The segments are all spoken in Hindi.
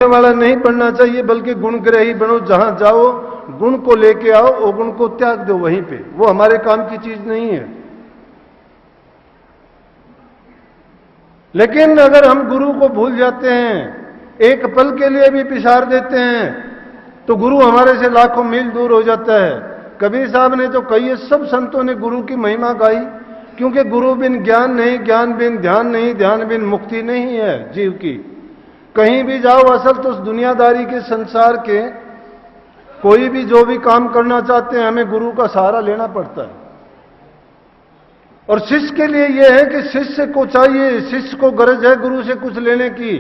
वाला नहीं बनना चाहिए, बल्कि गुणग्राही बनो। जहां जाओ गुण को लेके आओ, वो गुण को त्याग दो वहीं पे। वो हमारे काम की चीज नहीं है। लेकिन अगर हम गुरु को भूल जाते हैं, एक पल के लिए भी पिसार देते हैं, तो गुरु हमारे से लाखों मील दूर हो जाता है। कबीर साहब ने तो कई सब संतों ने गुरु की महिमा गाई, क्योंकि गुरु बिन ज्ञान नहीं, ज्ञान बिन ध्यान नहीं, ध्यान बिन मुक्ति नहीं है जीव की। कहीं भी जाओ, असल तो दुनियादारी के संसार के कोई भी जो भी काम करना चाहते हैं, हमें गुरु का सहारा लेना पड़ता है। और शिष्य के लिए यह है कि शिष्य को चाहिए, शिष्य को गरज है गुरु से कुछ लेने की,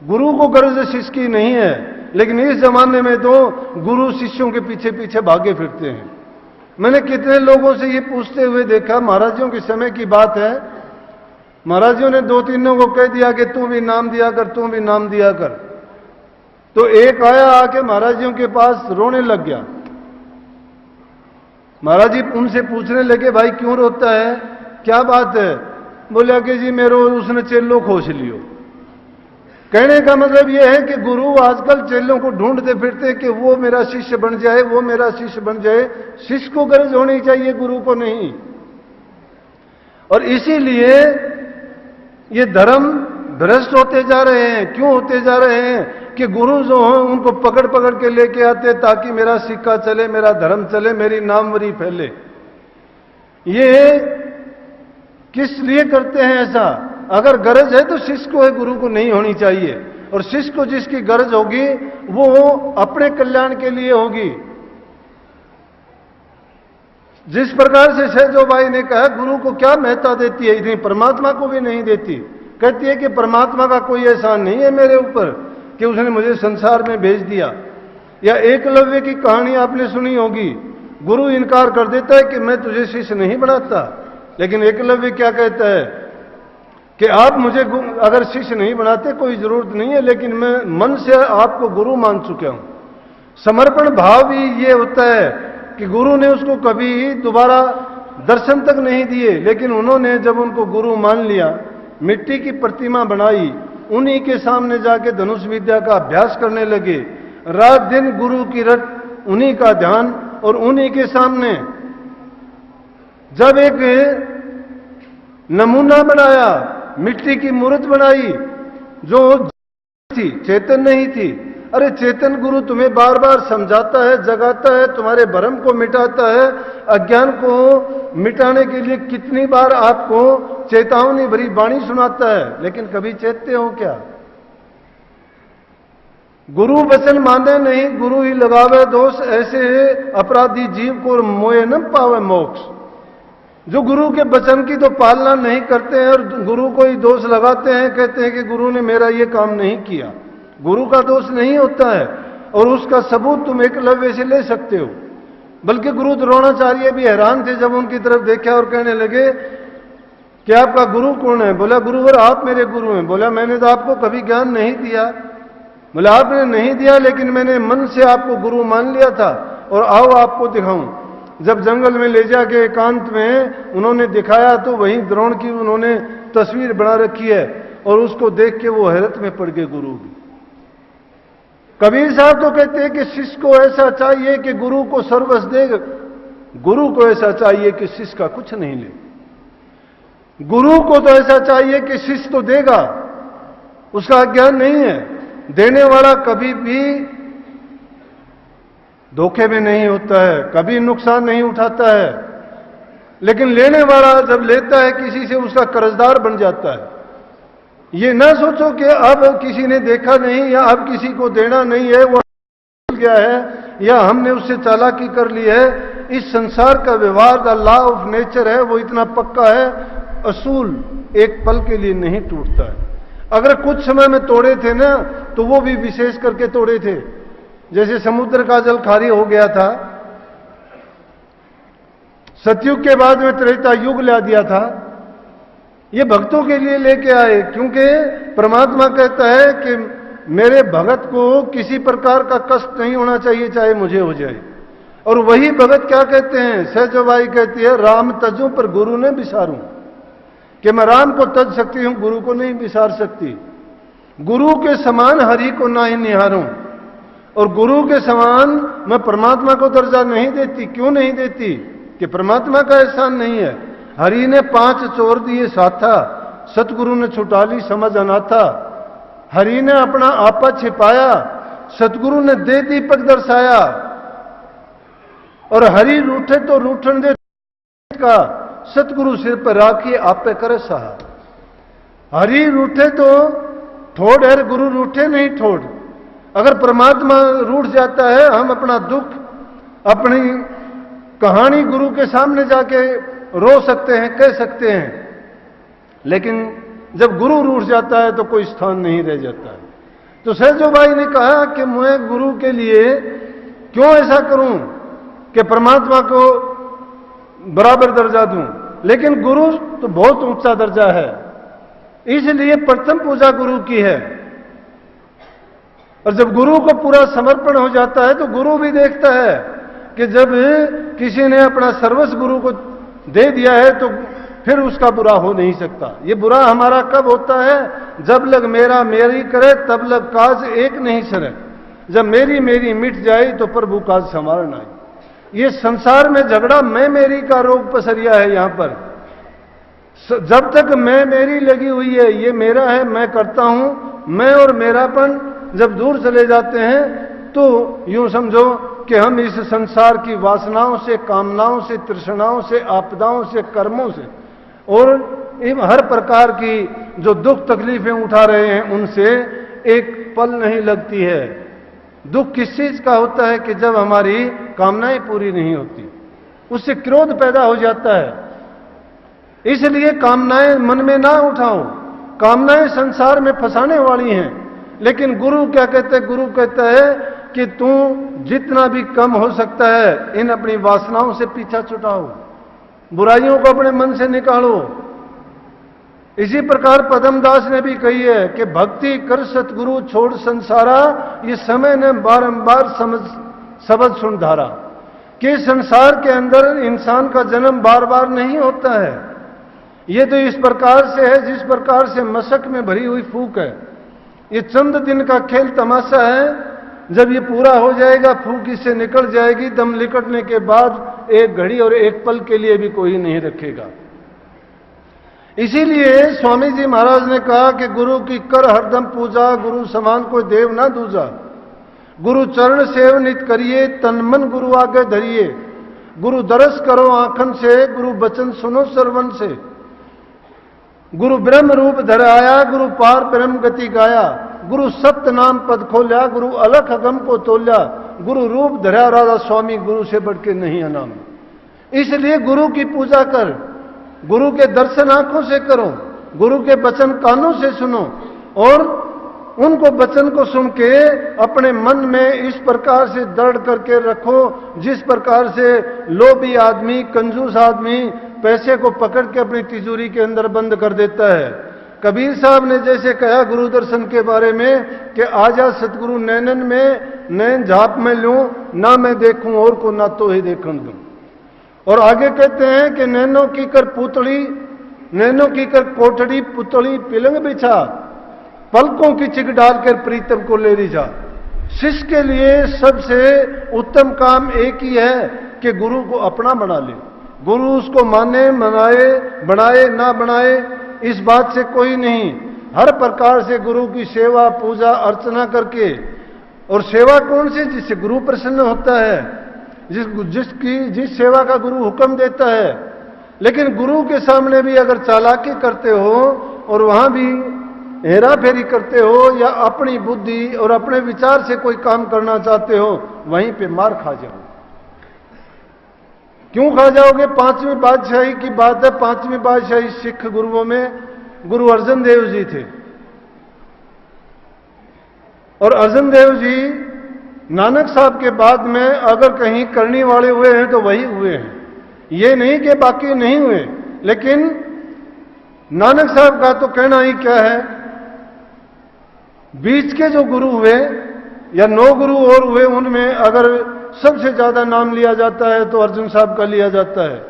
गुरु को गरज शिष्य की नहीं है। लेकिन इस जमाने में तो गुरु शिष्यों के पीछे पीछे भागे फिरते हैं। मैंने कितने लोगों से ये पूछते हुए देखा, महाराजियों के समय की बात है, महाराजियों ने 2-3 को कह दिया कि तू भी नाम दिया कर, तू भी नाम दिया कर। तो एक आया आके महाराजियों के पास रोने लग गया। महाराज जी उनसे पूछने लगे, भाई क्यों रोता है, क्या बात है? बोला कि जी मेरे उसने चेल्लो खोज लियो। कहने का मतलब यह है कि गुरु आजकल चेलों को ढूंढते फिरते कि वो मेरा शिष्य बन जाए, वो मेरा शिष्य बन जाए। शिष्य को गरज होनी चाहिए, गुरु को नहीं। और इसीलिए ये धर्म भ्रष्ट होते जा रहे हैं। क्यों होते जा रहे हैं? कि गुरु जो हों उनको पकड़ पकड़ के लेके आते ताकि मेरा सिक्का चले, मेरा धर्म चले, मेरी नामवरी फैले। ये किस लिए करते हैं ऐसा? अगर गरज है तो शिष्य को है, गुरु को नहीं होनी चाहिए। और शिष्य को जिसकी गरज होगी वो अपने कल्याण के लिए होगी। जिस प्रकार से सहजोबाई ने कहा, गुरु को क्या महत्ता देती है, इतनी परमात्मा को भी नहीं देती। कहती है कि परमात्मा का कोई एहसान नहीं है मेरे ऊपर कि उसने मुझे संसार में भेज दिया। या एकलव्य की कहानी आपने सुनी होगी, गुरु इनकार कर देता है कि मैं तुझे शिष्य नहीं बनाता, लेकिन एकलव्य क्या कहता है कि आप मुझे अगर शिष्य नहीं बनाते कोई जरूरत नहीं है, लेकिन मैं मन से आपको गुरु मान चुका हूं। समर्पण भाव भी ये होता है कि गुरु ने उसको कभी दोबारा दर्शन तक नहीं दिए, लेकिन उन्होंने जब उनको गुरु मान लिया, मिट्टी की प्रतिमा बनाई, उन्हीं के सामने जाके धनुष विद्या का अभ्यास करने लगे। रात दिन गुरु की रट, उन्हीं का ध्यान, और उन्हीं के सामने जब एक नमूना बनाया, मिट्टी की मूर्त बनाई जो थी, चेतन नहीं थी। अरे चेतन गुरु तुम्हें बार बार समझाता है, जगाता है, तुम्हारे भ्रम को मिटाता है, अज्ञान को मिटाने के लिए कितनी बार आपको चेतावनी भरी वाणी सुनाता है, लेकिन कभी चेतते हो क्या? गुरु वचन माने नहीं, गुरु ही लगावे दोष, ऐसे अपराधी जीव को मोए न पावे मोक्ष। जो गुरु के वचन की तो पालना नहीं करते हैं और गुरु को ही दोष लगाते हैं, कहते हैं कि गुरु ने मेरा ये काम नहीं किया। गुरु का दोष नहीं होता है, और उसका सबूत तुम एकलव्य से ले सकते हो। बल्कि गुरु द्रोणाचार्य भी हैरान थे जब उनकी तरफ देखा और कहने लगे कि आपका गुरु कौन है? बोला गुरुवर आप मेरे गुरु हैं। बोला मैंने तो आपको कभी ज्ञान नहीं दिया। बोला आपने नहीं दिया, लेकिन मैंने मन से आपको गुरु मान लिया था, और आओ आपको दिखाऊं। जब जंगल में ले जाके एकांत में उन्होंने दिखाया तो वहीं द्रोण की उन्होंने तस्वीर बना रखी है, और उसको देख के वो हैरत में पड़ गए गुरु भी। कबीर साहब तो कहते हैं कि शिष्य को ऐसा चाहिए कि गुरु को सर्वस्व दे, गुरु को ऐसा चाहिए कि शिष्य का कुछ नहीं ले। गुरु को तो ऐसा चाहिए कि शिष्य तो देगा, उसका ज्ञान नहीं है। देने वाला कभी भी धोखे में नहीं होता है, कभी नुकसान नहीं उठाता है, लेकिन लेने वाला जब लेता है किसी से उसका कर्जदार बन जाता है। ये ना सोचो कि अब किसी ने देखा नहीं या अब किसी को देना नहीं है, वो भूल गया है या हमने उससे चालाकी कर ली है। इस संसार का व्यवहार, द लॉ ऑफ नेचर है, वो इतना पक्का है, असूल एक पल के लिए नहीं टूटता है। अगर कुछ समय में तोड़े थे ना, तो वो भी विशेष करके तोड़े थे। जैसे समुद्र का जल खारी हो गया था, सतयुग के बाद में त्रेता युग ला दिया था। ये भक्तों के लिए लेके आए, क्योंकि परमात्मा कहता है कि मेरे भगत को किसी प्रकार का कष्ट नहीं होना चाहिए, चाहे मुझे हो जाए। और वही भगत क्या कहते हैं, सहजबाई कहती है, राम तजूं पर गुरु ने बिसारूं, कि मैं राम को तज सकती हूं, गुरु को नहीं बिसार सकती। गुरु के समान हरि को ना ही निहारूं, और गुरु के समान मैं परमात्मा को दर्जा नहीं देती। क्यों नहीं देती? कि परमात्मा का एहसान नहीं है। हरि ने 5 चोर दिए साथा, सतगुरु ने छुटा ली समझ अनाथा। हरि ने अपना आपा छिपाया, सतगुरु ने दे दीपक दर्शाया। और हरि रूठे तो रूठन दे का, सतगुरु सिर पर राखी आपे करे सहा। हरि रूठे तो ठोड़ है, गुरु रूठे नहीं ठोड़। अगर परमात्मा रूठ जाता है, हम अपना दुख, अपनी कहानी गुरु के सामने जाके रो सकते हैं, कह सकते हैं, लेकिन जब गुरु रूठ जाता है तो कोई स्थान नहीं रह जाता है। तो सहजो भाई ने कहा कि मैं गुरु के लिए क्यों ऐसा करूं कि परमात्मा को बराबर दर्जा दूं, लेकिन गुरु तो बहुत ऊंचा दर्जा है, इसलिए प्रथम पूजा गुरु की है। और जब गुरु को पूरा समर्पण हो जाता है तो गुरु भी देखता है कि जब किसी ने अपना सर्वस्व गुरु को दे दिया है तो फिर उसका बुरा हो नहीं सकता। ये बुरा हमारा कब होता है? जब लग मेरा मेरी करे तब लग काज एक नहीं सरे। जब मेरी मेरी मिट जाए तो प्रभु काज संवारना है। ये संसार में झगड़ा मैं मेरी का रोग पसरिया है। यहां पर जब तक मैं मेरी लगी हुई है, ये मेरा है, मैं करता हूं, मैं और मेरापन जब दूर चले जाते हैं तो यूं समझो कि हम इस संसार की वासनाओं से, कामनाओं से, तृष्णाओं से, आपदाओं से, कर्मों से और हर प्रकार की जो दुख तकलीफें उठा रहे हैं उनसे एक पल नहीं लगती है। दुख किस चीज का होता है? कि जब हमारी कामनाएं पूरी नहीं होती, उससे क्रोध पैदा हो जाता है। इसलिए कामनाएं मन में ना उठाओ। कामनाएं संसार में फंसाने वाली हैं, लेकिन गुरु क्या कहते हैं? गुरु कहता है कि तू जितना भी कम हो सकता है इन अपनी वासनाओं से पीछा छुटाओ, बुराइयों को अपने मन से निकालो। इसी प्रकार पद्मदास ने भी कही है कि भक्ति कर सतगुरु छोड़ संसारा, ये समय ने बारंबार शब्द सुन धारा। कि संसार के अंदर इंसान का जन्म बार बार नहीं होता है। ये तो इस प्रकार से है जिस प्रकार से मशक में भरी हुई फूक है। ये चंद दिन का खेल तमाशा है। जब ये पूरा हो जाएगा, फूक इससे निकल जाएगी, दम निकलने के बाद एक घड़ी और एक पल के लिए भी कोई नहीं रखेगा। इसीलिए स्वामी जी महाराज ने कहा कि गुरु की कर हरदम पूजा, गुरु समान कोई देव ना दूजा। गुरु चरण सेव नित करिए, तन मन गुरु आगे धरिए। गुरु दरस करो आंखन से, गुरु बचन सुनो श्रवण से। गुरु ब्रह्म रूप धर आया, गुरु पार ब्रह्म गति गाया। गुरु सप्त नाम पद खोल्या, गुरु अलख अगम को तोल्या। गुरु रूप धरा राधा स्वामी, गुरु से बढ़ के नहीं अनाम। इसलिए गुरु की पूजा कर, गुरु के दर्शन आंखों से करो, गुरु के वचन कानों से सुनो और उनको वचन को सुन के अपने मन में इस प्रकार से दृढ़ करके रखो जिस प्रकार से लोभी आदमी, कंजूस आदमी पैसे को पकड़ के अपनी तिजोरी के अंदर बंद कर देता है। कबीर साहब ने जैसे कहा गुरु दर्शन के बारे में कि आजा सतगुरु नैनन में, नैन झाप में लूं, ना मैं देखूं और को ना तो ही देखण दूं। और आगे कहते हैं कि नैनों की कर पुतली, नैनों की कर कोठड़ी, पुतली पिलंग बिछा, पलकों की चिक डालकर प्रीतम को ले जा। शिष्य के लिए सबसे उत्तम काम एक ही है कि गुरु को अपना बना ले। गुरु उसको माने, मनाए, बनाए ना बनाए, इस बात से कोई नहीं। हर प्रकार से गुरु की सेवा, पूजा, अर्चना करके, और सेवा कौन सी? जिससे गुरु प्रसन्न होता है, जिस सेवा का गुरु हुक्म देता है। लेकिन गुरु के सामने भी अगर चालाकी करते हो और वहां भी हेरा फेरी करते हो या अपनी बुद्धि और अपने विचार से कोई काम करना चाहते हो, वहीं पे मार खा जाओ। क्यों खा जाओगे? 5वीं बादशाही की बात है। 5वीं बादशाही सिख गुरुओं में गुरु अर्जन देव जी थे। और अर्जन देव जी नानक साहब के बाद में अगर कहीं करने वाले हुए हैं तो वही हुए हैं। ये नहीं कि बाकी नहीं हुए, लेकिन नानक साहब का तो कहना ही क्या है, बीच के जो गुरु हुए या 9 गुरु और हुए, उनमें अगर सबसे ज्यादा नाम लिया जाता है तो अर्जुन साहब का लिया जाता है।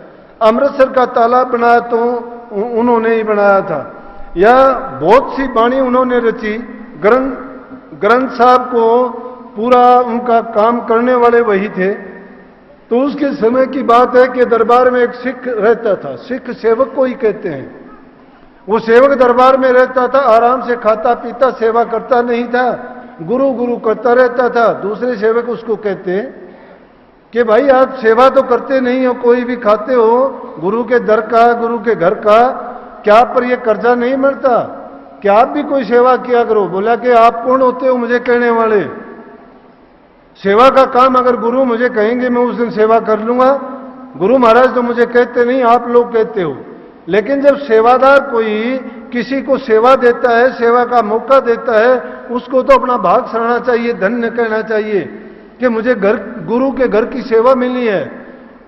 अमृतसर का तालाब बनाया तो उन्होंने ही बनाया था, या बहुत सी बाणी उन्होंने रची। ग्रंथ साहब को पूरा उनका काम करने वाले वही थे। तो उसके समय की बात है कि दरबार में एक सिख रहता था, सिख सेवक को ही कहते हैं। वो सेवक दरबार में रहता था, आराम से खाता पीता, सेवा करता नहीं था, गुरु गुरु करता रहता था। दूसरे सेवक उसको कहते हैं कि भाई आप सेवा तो करते नहीं हो, कोई भी खाते हो गुरु के दर का, गुरु के घर का, क्या पर ये कर्जा नहीं मरता? क्या आप भी कोई सेवा किया करो? बोला कि आप कौन होते हो मुझे कहने वाले? सेवा का काम अगर गुरु मुझे कहेंगे मैं उस दिन सेवा कर लूंगा। गुरु महाराज तो मुझे कहते नहीं, आप लोग कहते हो। लेकिन जब सेवादार कोई किसी को सेवा देता है, सेवा का मौका देता है, उसको तो अपना भाग सराहना चाहिए, धन्य कहना चाहिए कि मुझे गुरु के घर की सेवा मिली है,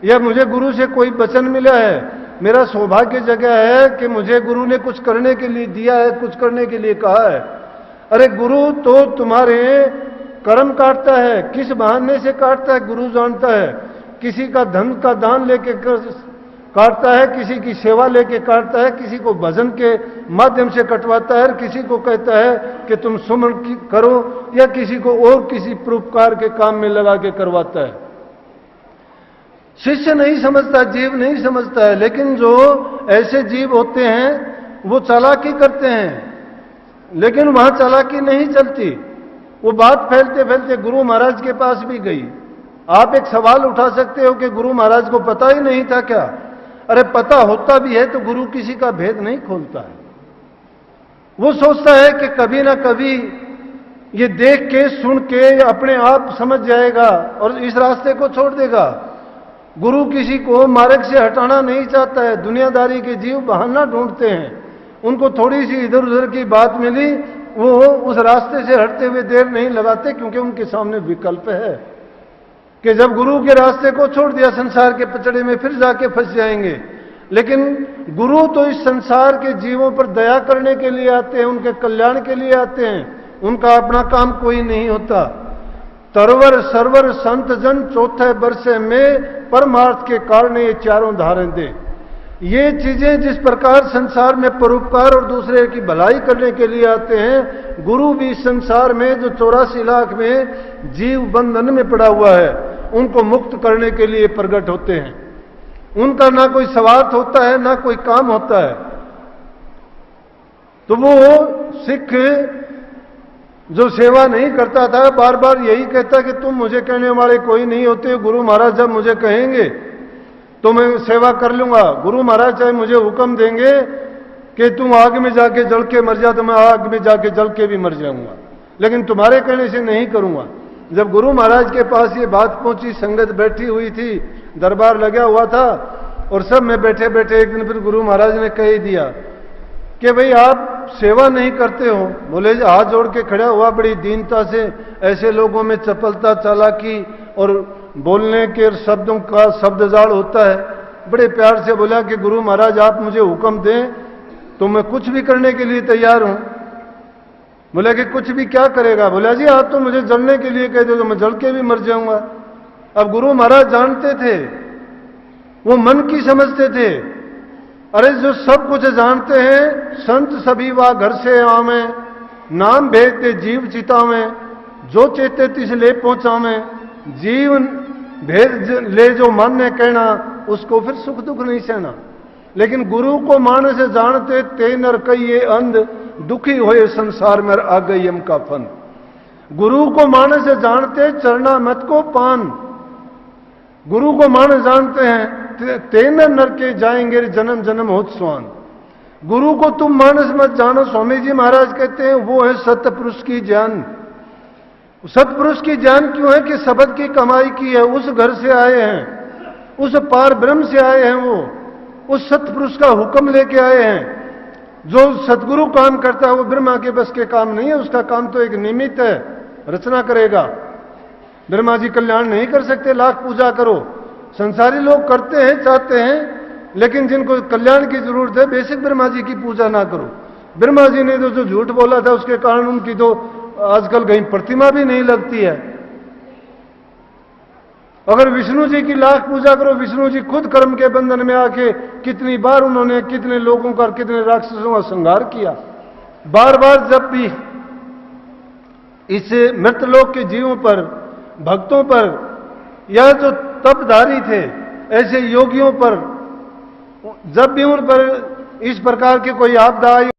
या मुझे गुरु से कोई वचन मिला है, मेरा सौभाग्य जगह है कि मुझे गुरु ने कुछ करने के लिए दिया है, कुछ करने के लिए कहा है। अरे गुरु तो तुम्हारे कर्म काटता है, किस बहाने से काटता है गुरु जानता है। किसी का धन का दान लेके काटता है, किसी की सेवा लेके काटता है, किसी को भजन के माध्यम से कटवाता है, किसी को कहता है कि तुम सुमन करो, या किसी को और किसी परोपकार के काम में लगा के करवाता है। शिष्य नहीं समझता, जीव नहीं समझता है। लेकिन जो ऐसे जीव होते हैं वो चालाकी करते हैं, लेकिन वहां चालाकी नहीं चलती। वो बात फैलते फैलते गुरु महाराज के पास भी गई। आप एक सवाल उठा सकते हो कि गुरु महाराज को पता ही नहीं था क्या? अरे पता होता भी है तो गुरु किसी का भेद नहीं खोलता है। वो सोचता है कि कभी ना कभी ये देख के सुन के अपने आप समझ जाएगा और इस रास्ते को छोड़ देगा। गुरु किसी को मार्ग से हटाना नहीं चाहता है। दुनियादारी के जीव बहाना ढूंढते हैं, उनको थोड़ी सी इधर उधर की बात मिली, वो उस रास्ते से हटते हुए देर नहीं लगाते, क्योंकि उनके सामने विकल्प है कि जब गुरु के रास्ते को छोड़ दिया संसार के पचड़े में फिर जाके फंस जाएंगे। लेकिन गुरु तो इस संसार के जीवों पर दया करने के लिए आते हैं, उनके कल्याण के लिए आते हैं, उनका अपना काम कोई नहीं होता। तरवर सरवर संत जन चौथे वर्षे में परमार्थ के कारण ये चारों धारण दे। ये चीजें जिस प्रकार संसार में परोपकार और दूसरे की भलाई करने के लिए आते हैं, गुरु भी संसार में जो 84 लाख में जीव बंधन में पड़ा हुआ है उनको मुक्त करने के लिए प्रकट होते हैं। उनका ना कोई स्वार्थ होता है ना कोई काम होता है। तो वो सिख जो सेवा नहीं करता था बार बार यही कहता कि तुम मुझे कहने वाले कोई नहीं होते, गुरु महाराज जब मुझे कहेंगे तो मैं सेवा कर लूंगा। गुरु महाराज चाहे मुझे हुक्म देंगे कि तुम आग में जाके जल के मर जा तो मैं आग में जाके जल के भी मर जाऊंगा, लेकिन तुम्हारे कहने से नहीं करूंगा। जब गुरु महाराज के पास ये बात पहुंची, संगत बैठी हुई थी, दरबार लगा हुआ था और सब में बैठे बैठे एक दिन फिर गुरु महाराज ने कह ही दिया कि भाई आप सेवा नहीं करते हो। बोले हाथ जोड़ के खड़ा हुआ बड़ी दीनता से। ऐसे लोगों में चपलता चालाकी और बोलने के शब्दों का शब्दजाल होता है। बड़े प्यार से बोला कि गुरु महाराज आप मुझे हुक्म दें तो मैं कुछ भी करने के लिए तैयार हूं। बोला कि कुछ भी क्या करेगा? बोला जी आप तो मुझे जलने के लिए कहते हो तो मैं जल के भी मर जाऊंगा। अब गुरु महाराज जानते थे, वो मन की समझते थे। अरे जो सब कुछ जानते हैं, संत सभी वा घर से आवे, नाम भेजते जीव चितावे, जो चेते तिस ले पहुंचावे, जीवन भेद ले जो मान्य कहना, उसको फिर सुख दुख नहीं सहना। लेकिन गुरु को मानस से जानते ते नर कहिए अंध, दुखी होए संसार में आ गई यम का फन। गुरु को मानस से जानते चरना मत को पान। गुरु को मानस जानते हैं तेन नर के जाएंगे जन्म जन्म होत स्वान। गुरु को तुम मानस मत जानो, स्वामी जी महाराज कहते हैं वो है सतपुरुष की जान। सतपुरुष की जान क्यों है कि शब्द की कमाई की है, उस घर से आए हैं, उस पार ब्रह्म से आए हैं, वो उस सतपुरुष का हुक्म लेके आए हैं। जो सतगुरु काम करता है वो ब्रह्मा के बस के काम नहीं है, उसका काम तो एक निमित्त है, रचना करेगा। ब्रह्मा जी कल्याण नहीं कर सकते, लाख पूजा करो। संसारी लोग करते हैं, चाहते हैं, लेकिन जिनको कल्याण की जरूरत है बेसिक ब्रह्मा जी की पूजा ना करो। ब्रह्मा जी ने तो जो झूठ बोला था उसके कारण उनकी तो आजकल कहीं प्रतिमा भी नहीं लगती है। अगर विष्णु जी की लाख पूजा करो, विष्णु जी खुद कर्म के बंधन में आके कितनी बार उन्होंने कितने लोगों का, कितने राक्षसों का संहार किया। बार बार जब भी इस मृतलोक के जीवों पर, भक्तों पर, या जो तपधारी थे ऐसे योगियों पर, जब भी उन पर इस प्रकार की कोई आपदा आई